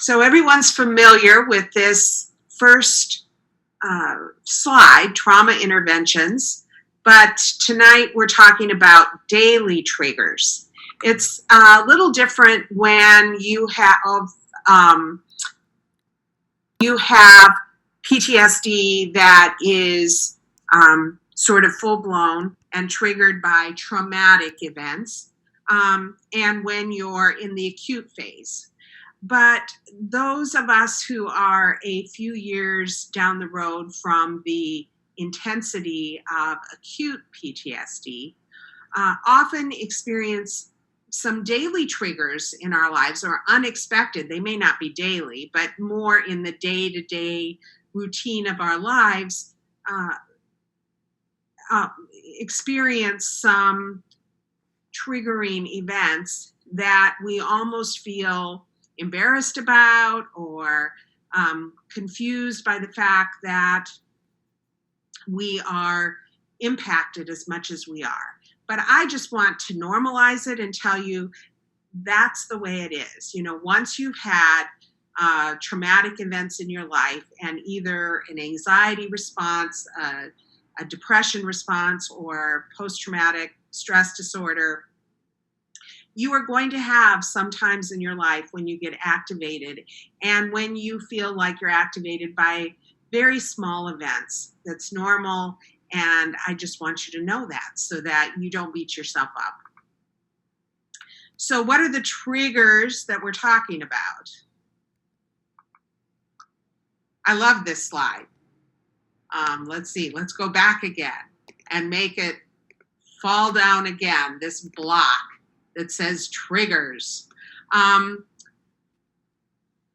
So everyone's familiar with this first slide, trauma interventions, but tonight we're talking about daily triggers. It's a little different when you have PTSD that is sort of full-blown and triggered by traumatic events, and when you're in the acute phase. But those of us who are a few years down the road from the intensity of acute PTSD often experience some daily triggers in our lives, or unexpected. They may not be daily, but more in the day-to-day routine of our lives, experience some triggering events that we almost feel embarrassed about, or confused by the fact that we are impacted as much as we are. But I just want to normalize it and tell you that's the way it is. You know, once you've had traumatic events in your life, and either an anxiety response, a depression response, or post-traumatic stress disorder, you are going to have sometimes in your life when you get activated, and when you feel like you're activated by very small events. That's normal, and I just want you to know that so that you don't beat yourself up. So what are the triggers that we're talking about? I love this slide. Let's see, let's go back again and make it fall down again, this block that says triggers.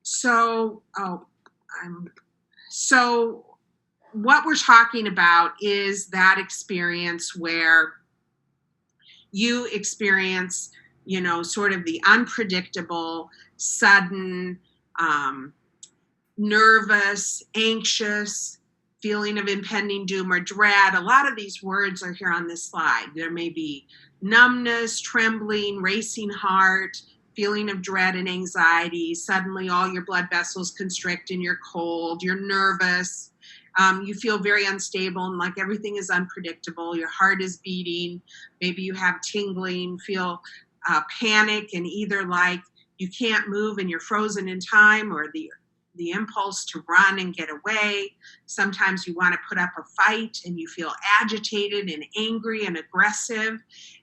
So what we're talking about is that experience where you experience, you know, sort of the unpredictable, sudden, nervous, anxious feeling of impending doom or dread. A lot of these words are here on this slide. There may be numbness, trembling, racing heart, feeling of dread and anxiety. Suddenly all your blood vessels constrict and you're cold, you're nervous. You feel very unstable and like everything is unpredictable. Your heart is beating. Maybe you have tingling, feel panic, and either like you can't move and you're frozen in time, or the impulse to run and get away. Sometimes you want to put up a fight and you feel agitated and angry and aggressive,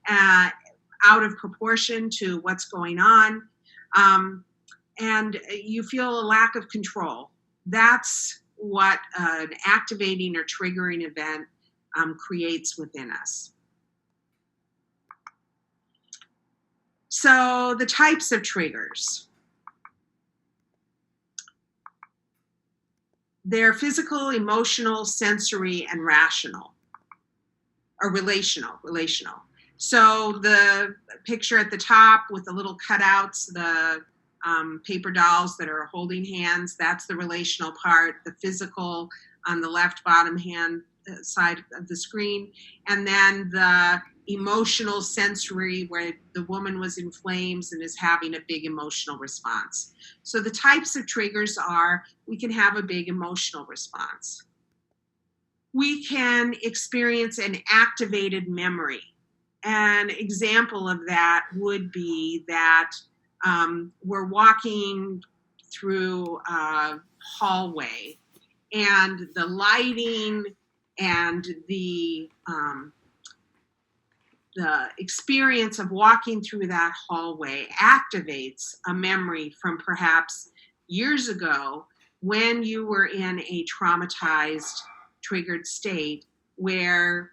out of proportion to what's going on. And you feel a lack of control. That's what an activating or triggering event creates within us. So the types of triggers. They're physical, emotional, sensory, and rational, or relational. So the picture at the top with the little cutouts, the paper dolls that are holding hands, that's the relational part. The physical on the left bottom hand side of the screen, and then the emotional, sensory, where the woman was in flames and is having a big emotional response. So the types of triggers are, we can have a big emotional response. We can experience an activated memory. An example of that would be that we're walking through a hallway, and the lighting and the experience of walking through that hallway activates a memory from perhaps years ago when you were in a traumatized, triggered state where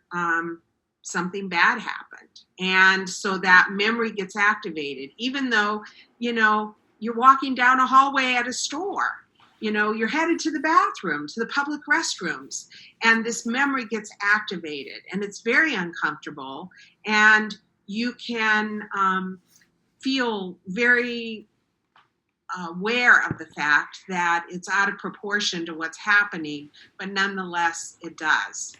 something bad happened. And so that memory gets activated, even though, you know, you're walking down a hallway at a store. You know, you're headed to the bathroom, to the public restrooms, and this memory gets activated, and it's very uncomfortable, and you can feel very aware of the fact that it's out of proportion to what's happening, but nonetheless, it does.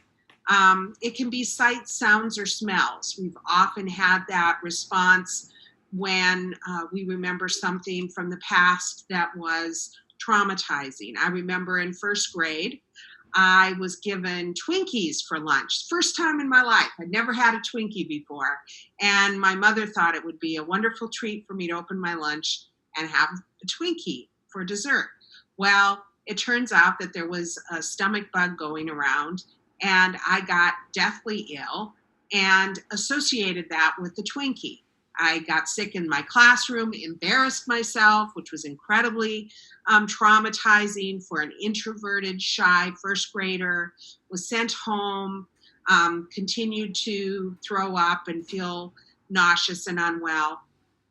It can be sights, sounds, or smells. We've often had that response when we remember something from the past that was traumatizing. I remember in first grade, I was given Twinkies for lunch. First time in my life. I'd never had a Twinkie before. And my mother thought it would be a wonderful treat for me to open my lunch and have a Twinkie for dessert. Well, it turns out that there was a stomach bug going around, and I got deathly ill and associated that with the Twinkie. I got sick in my classroom, embarrassed myself, which was incredibly traumatizing for an introverted, shy first grader, was sent home, continued to throw up and feel nauseous and unwell.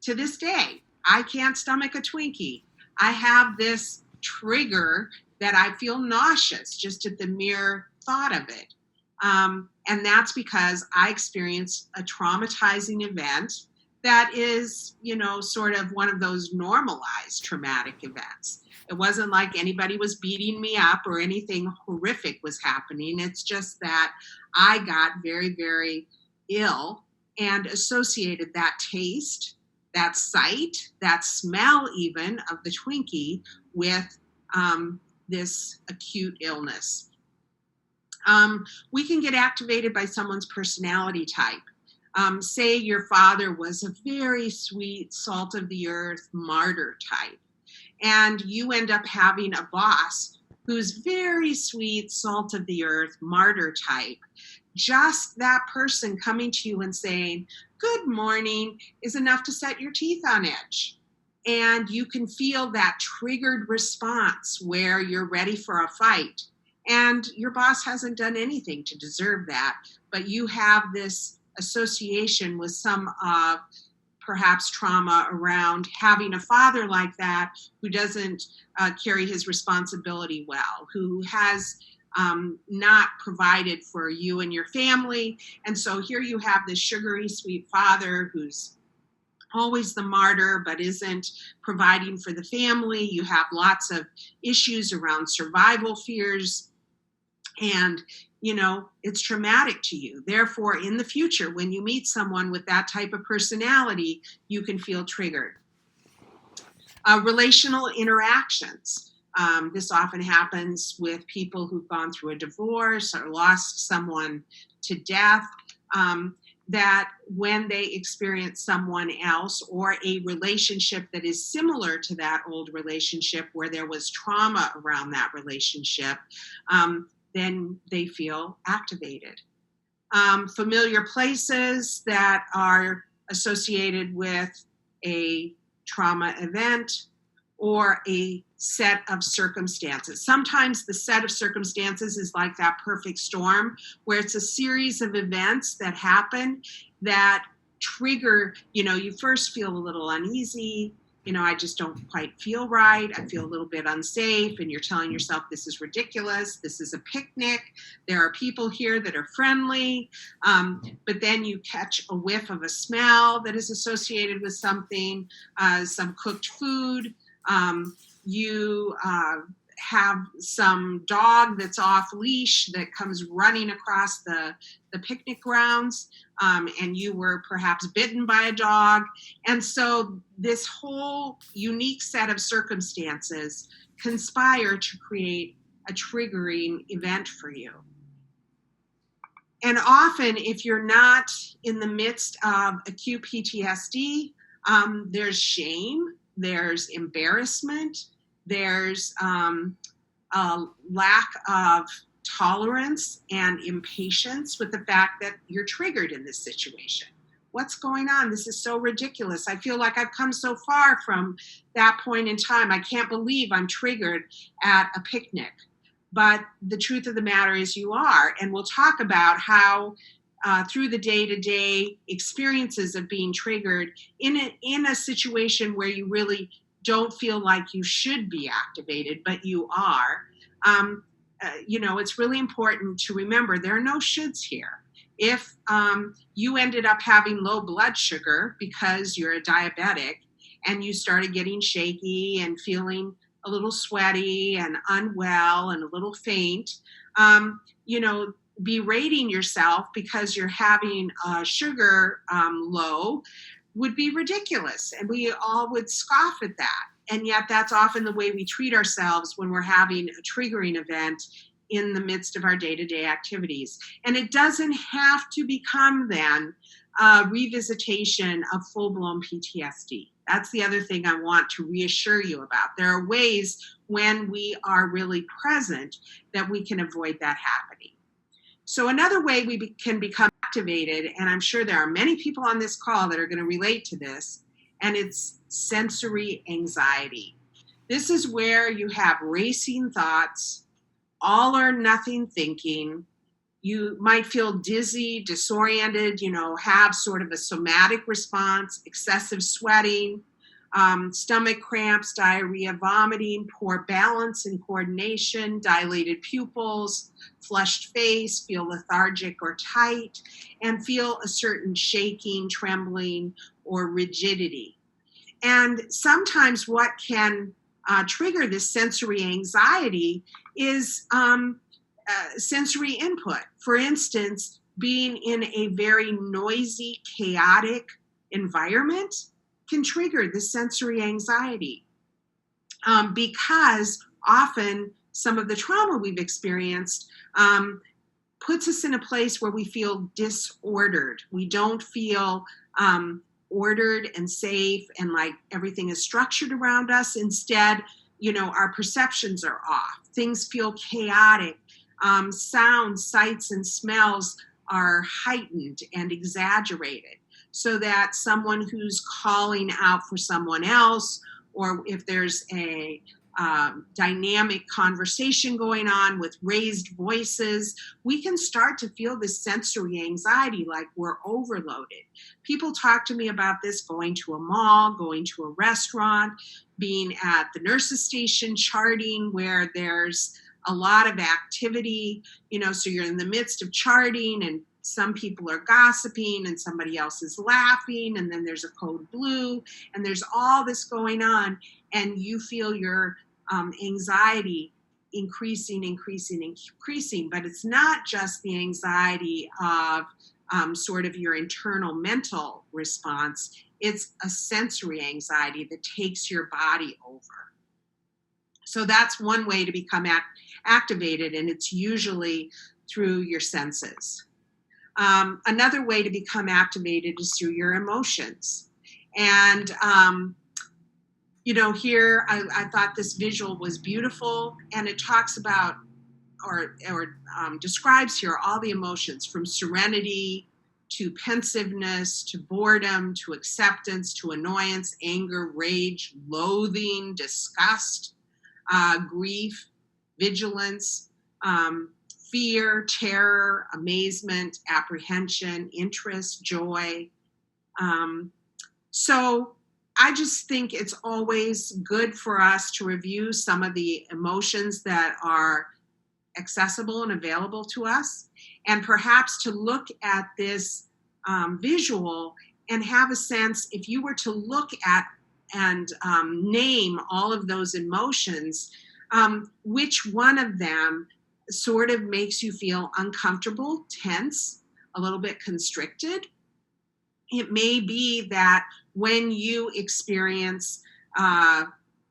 To this day, I can't stomach a Twinkie. I have this trigger that I feel nauseous just at the mere thought of it. And that's because I experienced a traumatizing event that is, sort of one of those normalized traumatic events. It wasn't like anybody was beating me up or anything horrific was happening. It's just that I got very, very ill and associated that taste, that sight, that smell even of the Twinkie with this acute illness. We can get activated by someone's personality type. Say your father was a very sweet, salt of the earth, martyr type, and you end up having a boss who's very sweet, salt of the earth, martyr type. Just that person coming to you and saying, "Good morning," is enough to set your teeth on edge. And you can feel that triggered response where you're ready for a fight. And your boss hasn't done anything to deserve that, but you have this association with some perhaps trauma around having a father like that who doesn't carry his responsibility well, who has not provided for you and your family. And so here you have this sugary sweet father who's always the martyr but isn't providing for the family. You have lots of issues around survival fears, and it's traumatic to you. Therefore, in the future, when you meet someone with that type of personality, you can feel triggered. Relational interactions. This often happens with people who've gone through a divorce or lost someone to death, that when they experience someone else or a relationship that is similar to that old relationship where there was trauma around that relationship, then they feel activated. Familiar places that are associated with a trauma event or a set of circumstances. Sometimes the set of circumstances is like that perfect storm where it's a series of events that happen that trigger, you first feel a little uneasy, I just don't quite feel right. I feel a little bit unsafe. And you're telling yourself, this is ridiculous. This is a picnic. There are people here that are friendly. But then you catch a whiff of a smell that is associated with something, some cooked food. You have some dog that's off leash that comes running across the picnic grounds, and you were perhaps bitten by a dog. And so this whole unique set of circumstances conspire to create a triggering event for you. And often, if you're not in the midst of acute PTSD, there's shame, there's embarrassment, there's a lack of tolerance and impatience with the fact that you're triggered in this situation. What's going on? This is so ridiculous. I feel like I've come so far from that point in time. I can't believe I'm triggered at a picnic. But the truth of the matter is you are. And we'll talk about how through the day-to-day experiences of being triggered in a situation where you really don't feel like you should be activated, but you are. It's really important to remember there are no shoulds here. If you ended up having low blood sugar because you're a diabetic and you started getting shaky and feeling a little sweaty and unwell and a little faint, berating yourself because you're having sugar low would be ridiculous, and we all would scoff at that. And yet that's often the way we treat ourselves when we're having a triggering event in the midst of our day-to-day activities. And it doesn't have to become then a revisitation of full-blown PTSD. That's the other thing I want to reassure you about. There are ways when we are really present that we can avoid that happening. So another way we can become activated, and I'm sure there are many people on this call that are going to relate to this, and it's sensory anxiety. This is where you have racing thoughts, all or nothing thinking. You might feel dizzy, disoriented, have sort of a somatic response, excessive sweating, stomach cramps, diarrhea, vomiting, poor balance and coordination, dilated pupils, flushed face, feel lethargic or tight, and feel a certain shaking, trembling, or rigidity. And sometimes what can trigger this sensory anxiety is sensory input. For instance, being in a very noisy, chaotic environment can trigger the sensory anxiety because often some of the trauma we've experienced puts us in a place where we feel disordered. We don't feel ordered and safe and like everything is structured around us. Instead, our perceptions are off. Things feel chaotic. Sounds, sights, and smells are heightened and exaggerated, so that someone who's calling out for someone else, or if there's a dynamic conversation going on with raised voices, we can start to feel this sensory anxiety like we're overloaded. People talk to me about this going to a mall, going to a restaurant, being at the nurse's station, charting where there's a lot of activity, so you're in the midst of charting and some people are gossiping and somebody else is laughing, and then there's a code blue and there's all this going on, and you feel your anxiety increasing, but it's not just the anxiety of sort of your internal mental response. It's a sensory anxiety that takes your body over. So that's one way to become activated, and it's usually through your senses. Another way to become activated is through your emotions. And, here I thought this visual was beautiful, and it talks about or describes here all the emotions from serenity to pensiveness, to boredom, to acceptance, to annoyance, anger, rage, loathing, disgust, grief, vigilance, fear, terror, amazement, apprehension, interest, joy. So I just think it's always good for us to review some of the emotions that are accessible and available to us, and perhaps to look at this visual and have a sense, if you were to look at and name all of those emotions, which one of them sort of makes you feel uncomfortable, tense, a little bit constricted. It may be that when you experience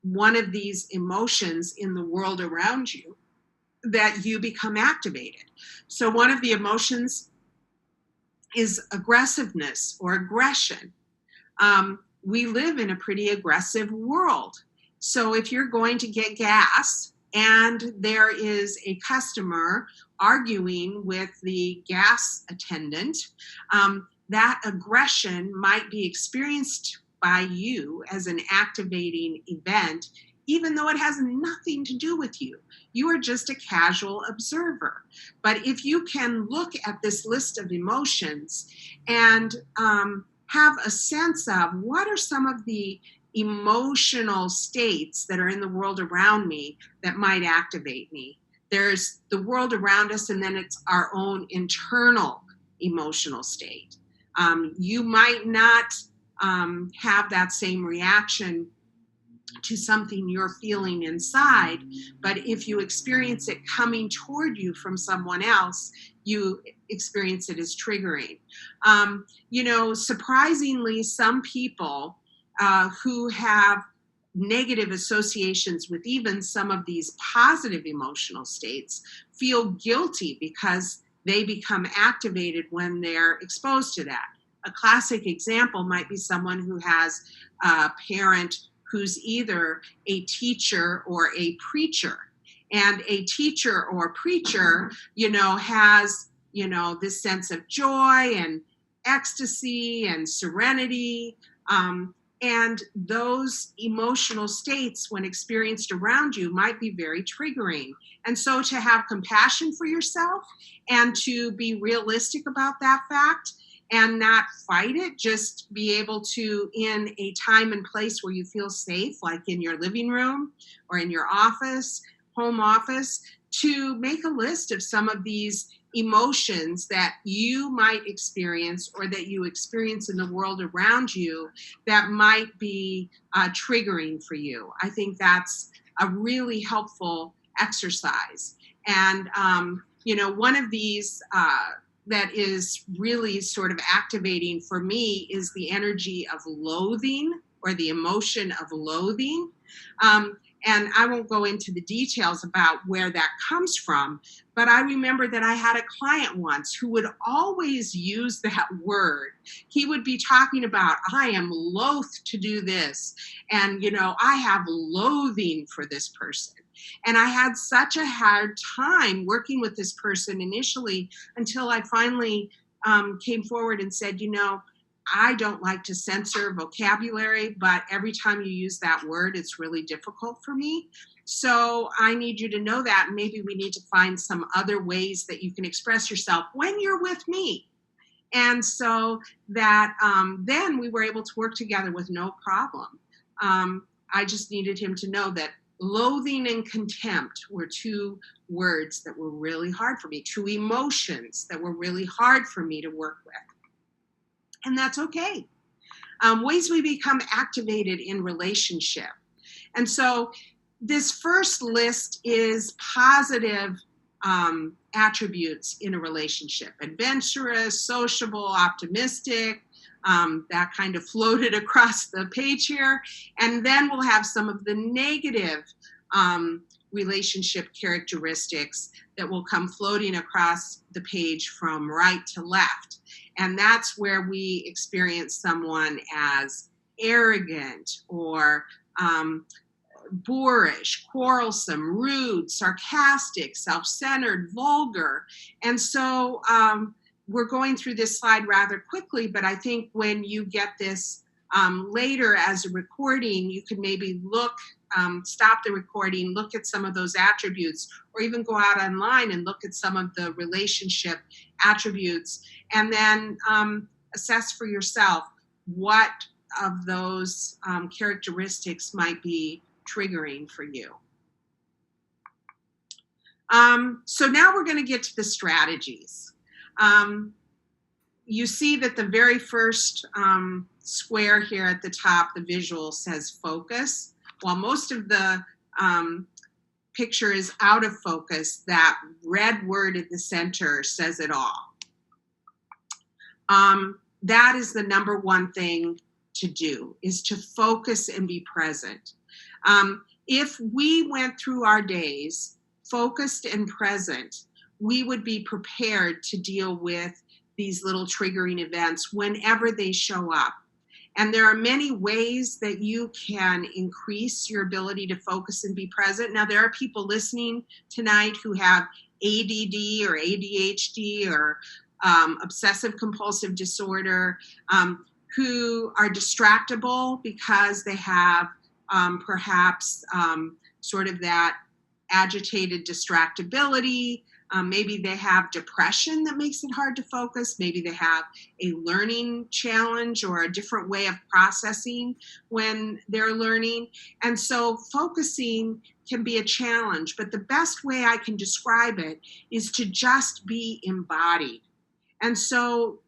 one of these emotions in the world around you, that you become activated. So one of the emotions is aggressiveness or aggression. We live in a pretty aggressive world. So if you're going to get gas and there is a customer arguing with the gas attendant, that aggression might be experienced by you as an activating event, even though it has nothing to do with you. You are just a casual observer. But if you can look at this list of emotions and have a sense of what are some of the emotional states that are in the world around me that might activate me. There's the world around us, and then it's our own internal emotional state. You might not have that same reaction to something you're feeling inside, but if you experience it coming toward you from someone else, you experience it as triggering. Surprisingly, some people who have negative associations with even some of these positive emotional states feel guilty because they become activated when they're exposed to that. A classic example might be someone who has a parent who's either a teacher or a preacher. And a teacher or preacher, has, this sense of joy and ecstasy and serenity. And those emotional states, when experienced around you, might be very triggering. And so to have compassion for yourself and to be realistic about that fact and not fight it, just be able to, in a time and place where you feel safe, like in your living room or in your office, home office, to make a list of some of these emotions that you might experience or that you experience in the world around you that might be triggering for you. I think that's a really helpful exercise. And, one of these that is really sort of activating for me is the energy of loathing, or the emotion of loathing. And I won't go into the details about where that comes from, but I remember that I had a client once who would always use that word. He would be talking about, I am loath to do this, and, I have loathing for this person. And I had such a hard time working with this person initially until I finally came forward and said, I don't like to censor vocabulary, but every time you use that word, it's really difficult for me. So I need you to know that. And maybe we need to find some other ways that you can express yourself when you're with me. And so that then we were able to work together with no problem. I just needed him to know that loathing and contempt were two words that were really hard for me, two emotions that were really hard for me to work with. And that's okay. Ways we become activated in relationship. And so this first list is positive attributes in a relationship: adventurous, sociable, optimistic. That kind of floated across the page here. And then we'll have some of the negative relationship characteristics that will come floating across the page from right to left. And that's where we experience someone as arrogant or boorish, quarrelsome, rude, sarcastic, self-centered, vulgar. And so we're going through this slide rather quickly, but I think when you get this later as a recording, you can maybe stop the recording, look at some of those attributes, or even go out online and look at some of the relationship attributes, and then assess for yourself what of those characteristics might be triggering for you. So now we're going to get to the strategies. You see that the very first square here at the top, the visual, says focus. While most of the picture is out of focus, that red word in the center says it all. That is the number one thing to do, is to focus and be present. If we went through our days focused and present, we would be prepared to deal with these little triggering events whenever they show up. And there are many ways that you can increase your ability to focus and be present. Now, there are people listening tonight who have ADD or ADHD or obsessive compulsive disorder, who are distractible because they have perhaps sort of that agitated distractibility. Maybe they have depression that makes it hard to focus. Maybe they have a learning challenge or a different way of processing when they're learning. And so focusing can be a challenge, but the best way I can describe it is to just be embodied. And so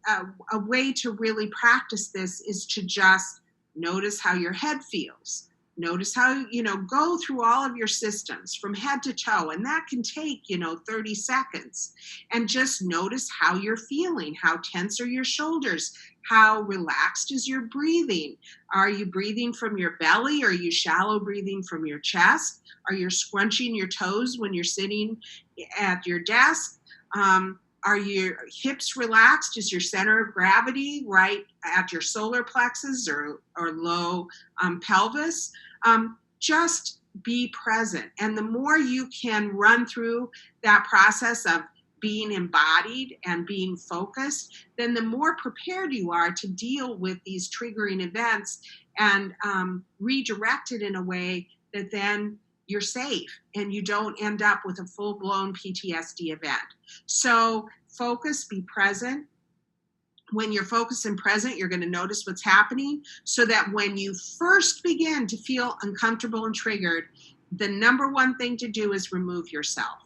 a way to really practice this is to just notice how your head feels. Notice how, go through all of your systems from head to toe, and that can take, 30 seconds. And just notice how you're feeling. How tense are your shoulders? How relaxed is your breathing? Are you breathing from your belly? Are you shallow breathing from your chest? Are you scrunching your toes when you're sitting at your desk? Are your hips relaxed? Is your center of gravity right at your solar plexus or low pelvis? Just be present. And the more you can run through that process of being embodied and being focused, then the more prepared you are to deal with these triggering events and redirect it in a way that then you're safe and you don't end up with a full-blown PTSD event. So focus, be present. When you're focused and present, you're going to notice what's happening, so that when you first begin to feel uncomfortable and triggered, the number one thing to do is remove yourself.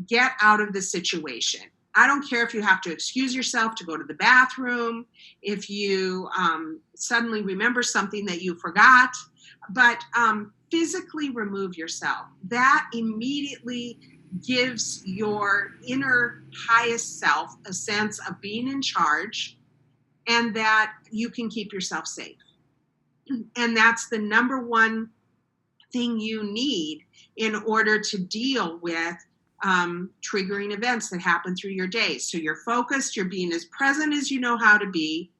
Get out of the situation. I don't care if you have to excuse yourself to go to the bathroom, if you suddenly remember something that you forgot, but physically remove yourself. That immediately gives your inner highest self a sense of being in charge and that you can keep yourself safe. And that's the number one thing you need in order to deal with triggering events that happen through your day. So you're focused, you're being as present as you know how to be.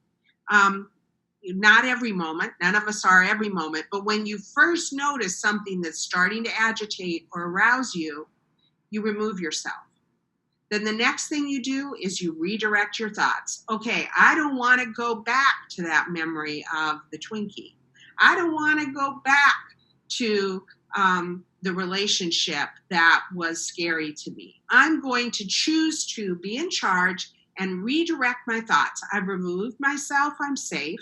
Not every moment, none of us are every moment, but when you first notice something that's starting to agitate or arouse you, you remove yourself. Then the next thing you do is you redirect your thoughts. Okay, I don't want to go back to that memory of the Twinkie. I don't want to go back to the relationship that was scary to me. I'm going to choose to be in charge and redirect my thoughts. I've removed myself, I'm safe.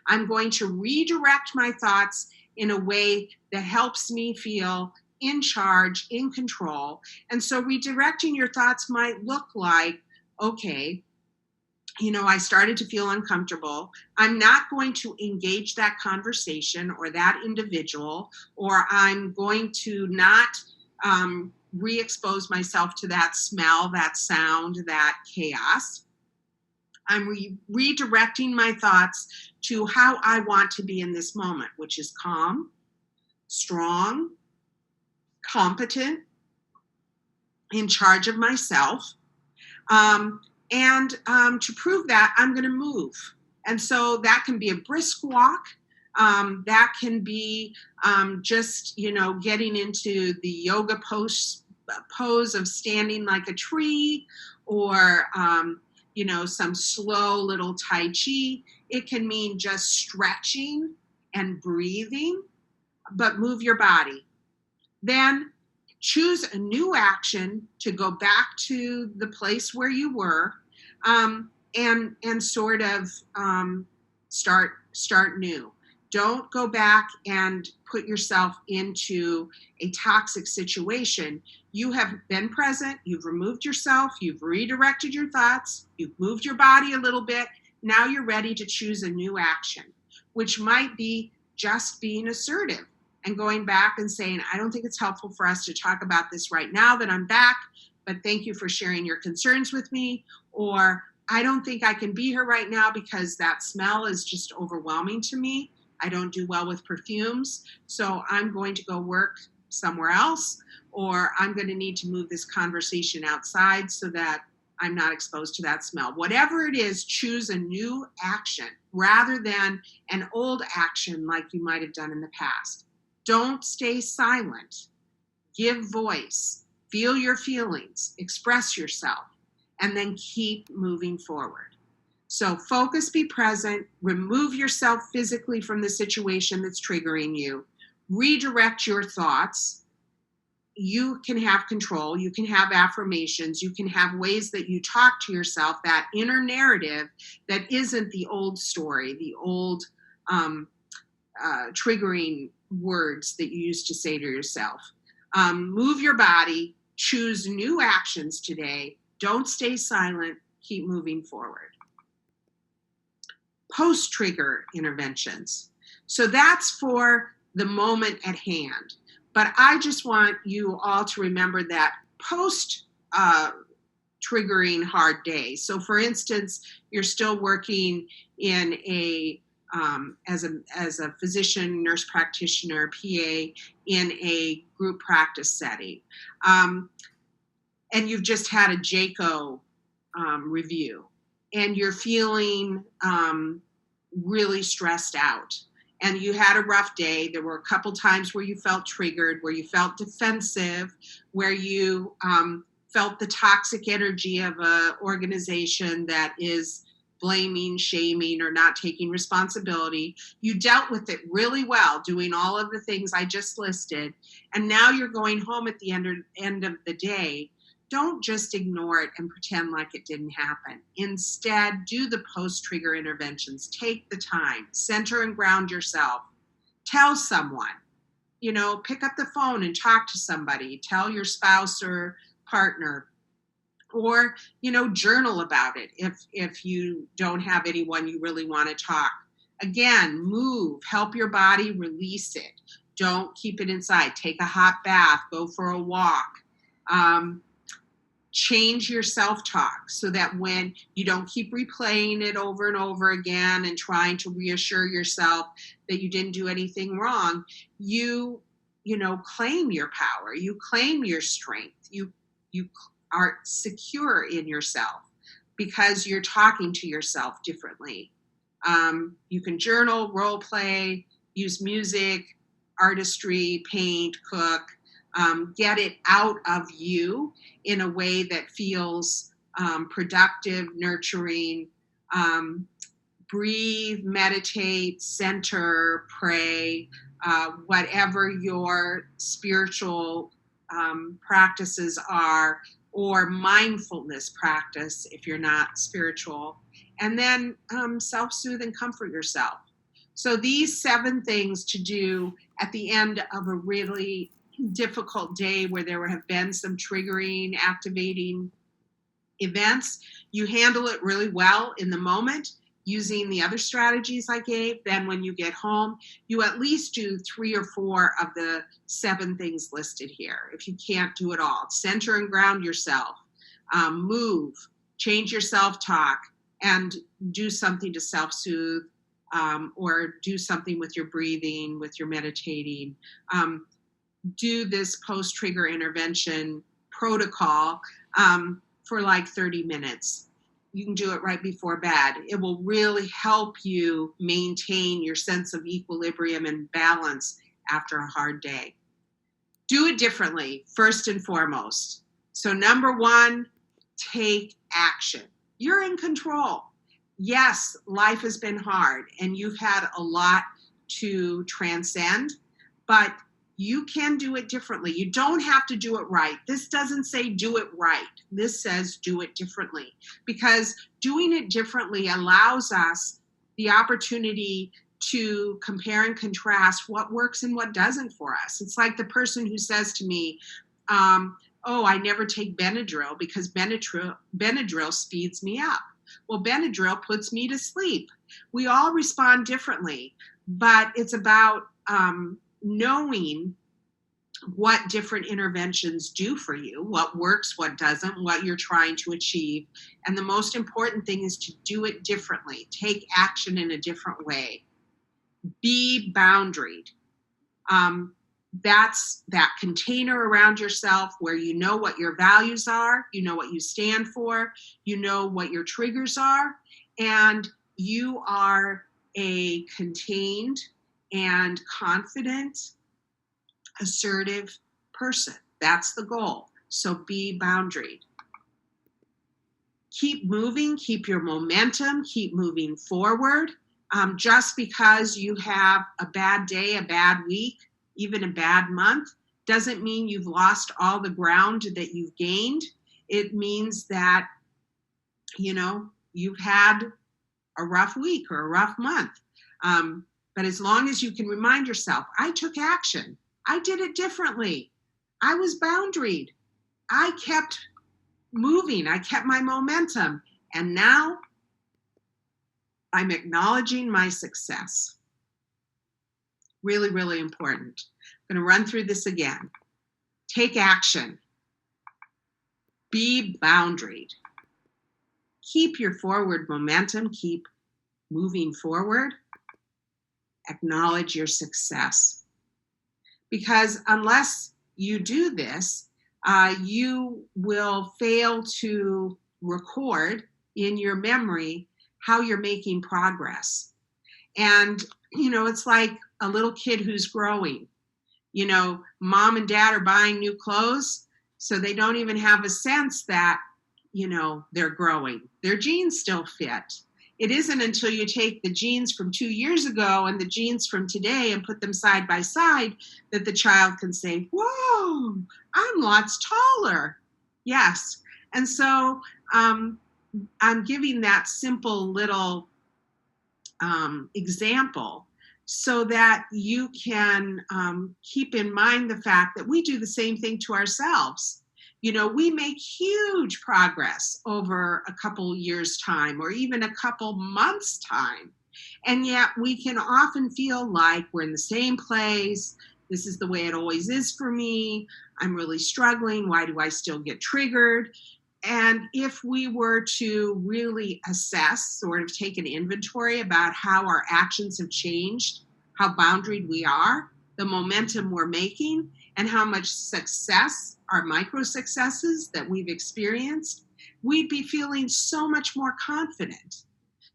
I'm going to redirect my thoughts in a way that helps me feel in charge, in control. And so redirecting your thoughts might look like, okay, I started to feel uncomfortable. I'm not going to engage that conversation or that individual, or I'm going to not re-expose myself to that smell, that sound, that chaos. I'm redirecting my thoughts to how I want to be in this moment, which is calm, strong, competent, in charge of myself. And to prove that, I'm going to move. And so that can be a brisk walk. That can be just, getting into the yoga pose of standing like a tree, or, some slow little Tai Chi. It can mean just stretching and breathing, but move your body. Then choose a new action to go back to the place where you were, and sort of start new. Don't go back and put yourself into a toxic situation. You have been present, you've removed yourself, you've redirected your thoughts, you've moved your body a little bit. Now you're ready to choose a new action, which might be just being assertive and going back and saying, I don't think it's helpful for us to talk about this right now that I'm back, but thank you for sharing your concerns with me. Or I don't think I can be here right now because that smell is just overwhelming to me. I don't do well with perfumes, so I'm going to go work somewhere else, or I'm going to need to move this conversation outside so that I'm not exposed to that smell. Whatever it is, choose a new action rather than an old action like you might have done in the past. Don't stay silent. Give voice. Feel your feelings. Express yourself. And then keep moving forward. So focus, be present, remove yourself physically from the situation that's triggering you, redirect your thoughts. You can have control. You can have affirmations. You can have ways that you talk to yourself, that inner narrative that isn't the old story, the old triggering words that you used to say to yourself. Move your body, choose new actions today. Don't stay silent, keep moving forward. Post-trigger interventions. So that's for the moment at hand. But I just want you all to remember that post triggering hard day. So, for instance, you're still working in as a physician, nurse practitioner, PA in a group practice setting, and you've just had a JACO review, and you're feeling really stressed out. And you had a rough day. There were a couple times where you felt triggered, where you felt defensive, where you felt the toxic energy of an organization that is blaming, shaming, or not taking responsibility. You dealt with it really well, doing all of the things I just listed. And now you're going home at the end of the day. Don't just ignore it and pretend like it didn't happen. Instead, do the post-trigger interventions. Take the time, center and ground yourself. Tell someone, pick up the phone and talk to somebody. Tell your spouse or partner, or, journal about it if you don't have anyone you really want to talk. Again, move, help your body release it. Don't keep it inside. Take a hot bath, go for a walk. Change your self-talk so that when you don't keep replaying it over and over again and trying to reassure yourself that you didn't do anything wrong, you claim your power, you claim your strength, you are secure in yourself because you're talking to yourself differently. You can journal, role play, use music, artistry, paint, cook, get it out of you in a way that feels productive, nurturing. Breathe, meditate, center, pray, whatever your spiritual practices are, or mindfulness practice if you're not spiritual. And then self-soothe and comfort yourself. So these 7 things to do at the end of a really difficult day where there have been some triggering, activating events, you handle it really well in the moment using the other strategies I gave. Then when you get home, you at least do 3 or 4 of the 7 things listed here. If you can't do it all, center and ground yourself, move, change your self-talk, and do something to self-soothe, or do something with your breathing, with your meditating. Do this post-trigger intervention protocol for like 30 minutes. You can do it right before bed. It will really help you maintain your sense of equilibrium and balance after a hard day. Do it differently, first and foremost. So number 1, take action. You're in control. Yes, life has been hard and you've had a lot to transcend, but you can do it differently. You don't have to do it right. This doesn't say do it right. This says do it differently, because doing it differently allows us the opportunity to compare and contrast what works and what doesn't for us. It's like the person who says to me, oh, I never take Benadryl because Benadryl speeds me up. Well, Benadryl puts me to sleep. We all respond differently, but it's about knowing what different interventions do for you, what works, what doesn't, what you're trying to achieve. And the most important thing is to do it differently. Take action in a different way. Be boundaried. That's that container around yourself where you know what your values are, you know what you stand for, you know what your triggers are, and you are a contained and confident, assertive person. That's the goal. So be boundaried. Keep moving, keep your momentum, keep moving forward. Just because you have a bad day, a bad week, even a bad month, doesn't mean you've lost all the ground that you've gained. It means that, you've had a rough week or a rough month. But as long as you can remind yourself, I took action. I did it differently. I was boundaried. I kept moving. I kept my momentum. And now I'm acknowledging my success. Really, really important. I'm going to run through this again. Take action. Be boundaried. Keep your forward momentum. Keep moving forward. Acknowledge your success. Because unless you do this, you will fail to record in your memory how you're making progress. And, it's like a little kid who's growing. Mom and dad are buying new clothes, so they don't even have a sense that, they're growing. Their jeans still fit. It isn't until you take the jeans from 2 years ago and the jeans from today and put them side by side that the child can say, whoa, I'm lots taller. Yes. And so I'm giving that simple little example so that you can keep in mind the fact that we do the same thing to ourselves. We make huge progress over a couple years' time or even a couple months' time. And yet we can often feel like we're in the same place. This is the way it always is for me. I'm really struggling. Why do I still get triggered? And if we were to really assess, sort of take an inventory about how our actions have changed, how boundaried we are, the momentum we're making, and how much success, our micro successes that we've experienced, we'd be feeling so much more confident.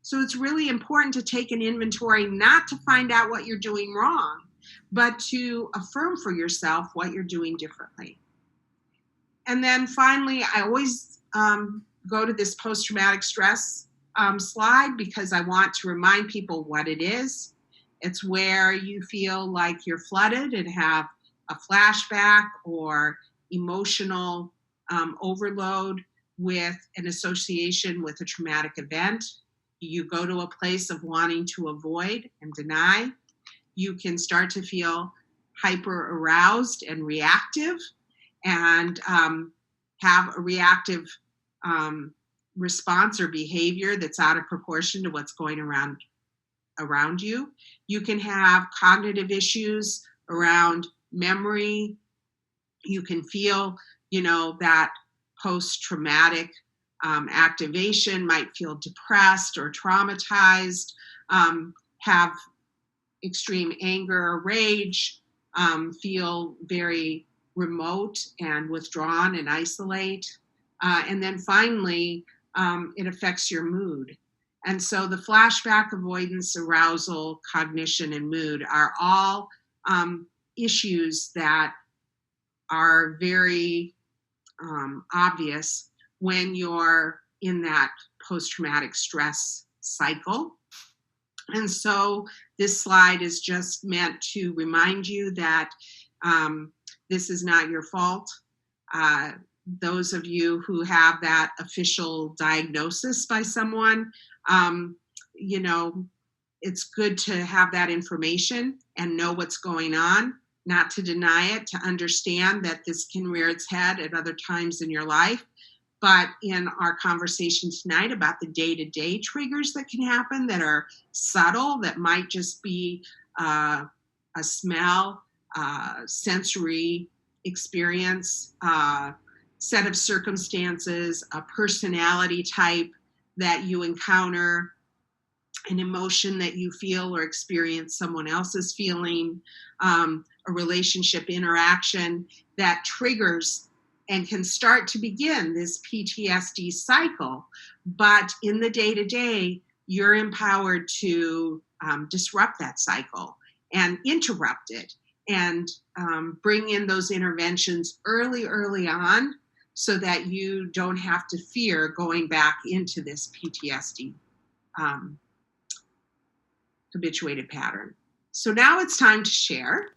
So it's really important to take an inventory, not to find out what you're doing wrong, but to affirm for yourself what you're doing differently. And then finally, I always go to this post-traumatic stress slide because I want to remind people what it is. It's where you feel like you're flooded and have a flashback or emotional overload with an association with a traumatic event. You go to a place of wanting to avoid and deny. You can start to feel hyper aroused and reactive and have a reactive response or behavior that's out of proportion to what's going around you. You can have cognitive issues around memory. You can feel, that post-traumatic activation, might feel depressed or traumatized, have extreme anger or rage, feel very remote and withdrawn and isolate. And then finally, it affects your mood. And so the flashback, avoidance, arousal, cognition, and mood are all issues that are very obvious when you're in that post-traumatic stress cycle. And so this slide is just meant to remind you that this is not your fault. Those of you who have that official diagnosis by someone, it's good to have that information and know what's going on, not to deny it, to understand that this can rear its head at other times in your life. But in our conversation tonight about the day-to-day triggers that can happen that are subtle, that might just be a smell, sensory experience, set of circumstances, a personality type that you encounter, an emotion that you feel or experience someone else is feeling, a relationship interaction that triggers and can start to begin this PTSD cycle. But in the day-to-day, you're empowered to disrupt that cycle and interrupt it and bring in those interventions early on so that you don't have to fear going back into this PTSD habituated pattern. So now it's time to share,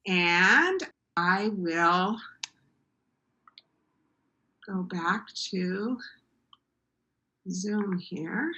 and I will go back to Zoom here.